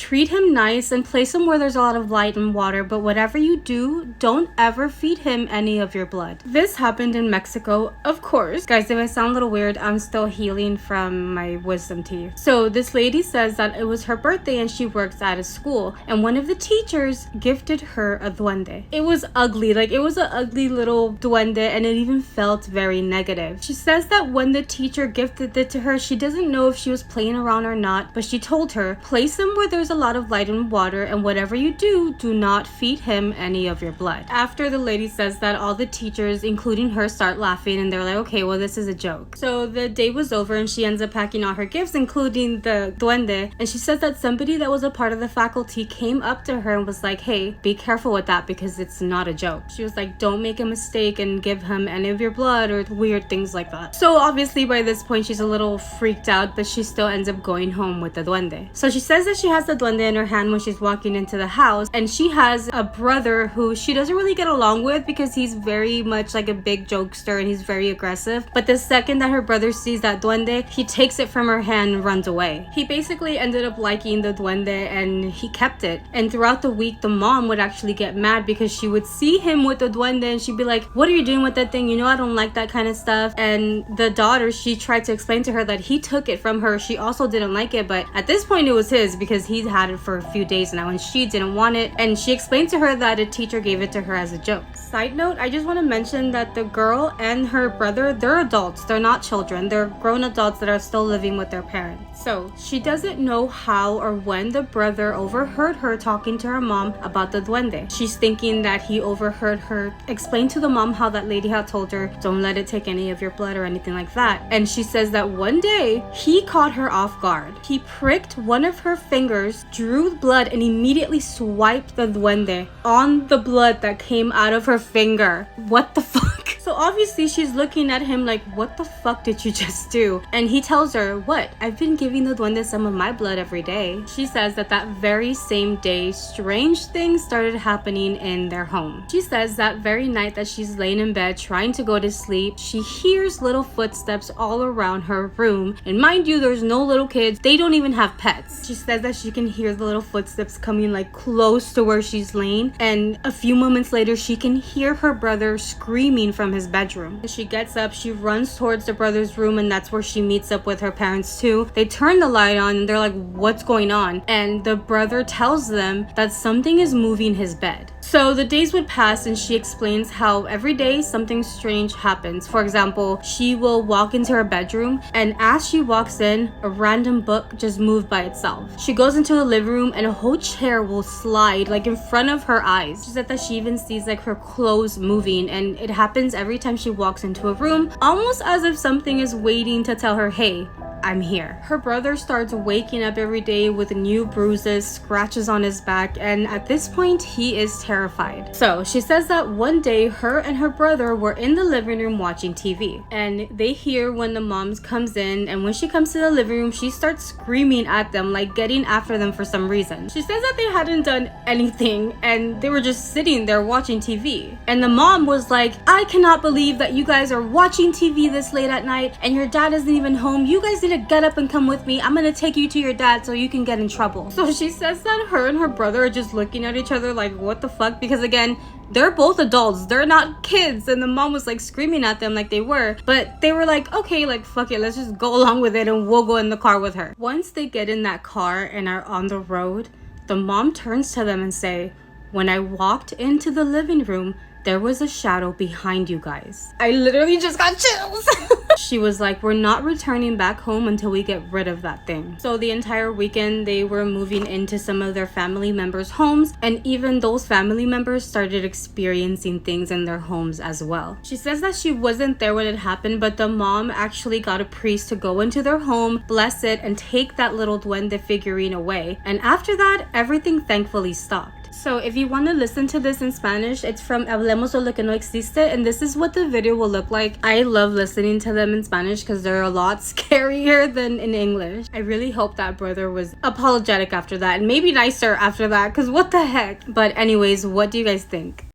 Treat him nice and place him where there's a lot of light and water, but whatever you do, don't ever feed him any of your blood. This happened in Mexico, of course. Guys, if I sound a little weird, I'm still healing from my wisdom teeth. So this lady says that it was her birthday and she works at a school, and one of the teachers gifted her a duende. It was ugly, like it was an ugly little duende, and it even felt very negative. She says that when the teacher gifted it to her, she doesn't know if she was playing around or not, but she told her, place him where there's a lot of light and water, and whatever you do, do not feed him any of your blood. After the lady says that, all the teachers, including her, start laughing, and they're like, okay, well, this is a joke. So the day was over and she ends up packing all her gifts, including the duende, and she says that somebody that was a part of the faculty came up to her and was like, hey, be careful with that because it's not a joke. She was like, don't make a mistake and give him any of your blood or weird things like that. So obviously by this point she's a little freaked out, but she still ends up going home with the duende. So she says that she has the duende in her hand when she's walking into the house, and she has a brother who she doesn't really get along with because he's very much like a big jokester and he's very aggressive. But the second that her brother sees that duende, he takes it from her hand and runs away. He basically ended up liking the duende and he kept it. And throughout the week, the mom would actually get mad because she would see him with the duende and she'd be like, what are you doing with that thing? You know I don't like that kind of stuff. And the daughter, she tried to explain to her that he took it from her. She also didn't like it, but at this point it was his because he'd had it for a few days now and she didn't want it. And she explained to her that a teacher gave it to her as a joke. Side note, I just want to mention that the girl and her brother, they're adults. They're not children. They're grown adults that are still living with their parents. So she doesn't know how or when the brother overheard her talking to her mom about the duende. She's thinking that he overheard her explain to the mom how that lady had told her, don't let it take any of your blood or anything like that. And she says that one day he caught her off guard. He pricked one of her fingers, drew blood, and immediately swiped the duende on the blood that came out of her finger. What the fuck? So obviously she's looking at him like, what the fuck did you just do? And he tells her, what? I've been giving the duende some of my blood every day. She says that that very same day, strange things started happening in their home. She says that very night that she's laying in bed trying to go to sleep, she hears little footsteps all around her room. And mind you, there's no little kids. They don't even have pets. She says that she can hear the little footsteps coming like close to where she's laying. And a few moments later, she can hear her brother screaming from his bedroom. She gets up, she runs towards the brother's room, and that's where she meets up with her parents too. They turn the light on and they're like, what's going on? And the brother tells them that something is moving his bed. So the days would pass and she explains how every day something strange happens. For example, she will walk into her bedroom and as she walks in, a random book just moved by itself. She goes into the living room and a whole chair will slide like in front of her eyes. She said that she even sees like her clothes moving, and it happens every time she walks into a room, almost as if something is waiting to tell her, hey, I'm here. Her brother starts waking up every day with new bruises, scratches on his back, and at this point he is terrified. So she says that one day her and her brother were in the living room watching TV, and they hear when the mom comes in, and when she comes to the living room she starts screaming at them, like getting after them for some reason. She says that they hadn't done anything and they were just sitting there watching TV, and the mom was like, I cannot believe that you guys are watching TV this late at night and your dad isn't even home. You guys need to get up and come with me. I'm gonna take you to your dad so you can get in trouble. So she says that her and her brother are just looking at each other like, what the fuck? Because again, they're both adults, they're not kids, and the mom was like screaming at them like they were, but they were like, okay, like fuck it, let's just go along with it and we'll go in the car with her. Once they get in that car and are on the road, the mom turns to them and say, when I walked into the living room, there was a shadow behind you guys. I literally just got chills. She was like, we're not returning back home until we get rid of that thing. So the entire weekend they were moving into some of their family members' homes, and even those family members started experiencing things in their homes as well. She says that she wasn't there when it happened, but the mom actually got a priest to go into their home, bless it, and take that little duende figurine away. And after that, everything thankfully stopped. So if you want to listen to this in Spanish, it's from Hablemos de lo que no existe, and this is what the video will look like. I love listening to them in Spanish because they're a lot scarier than in English. I really hope that brother was apologetic after that and maybe nicer after that, because what the heck. But anyways, what do you guys think?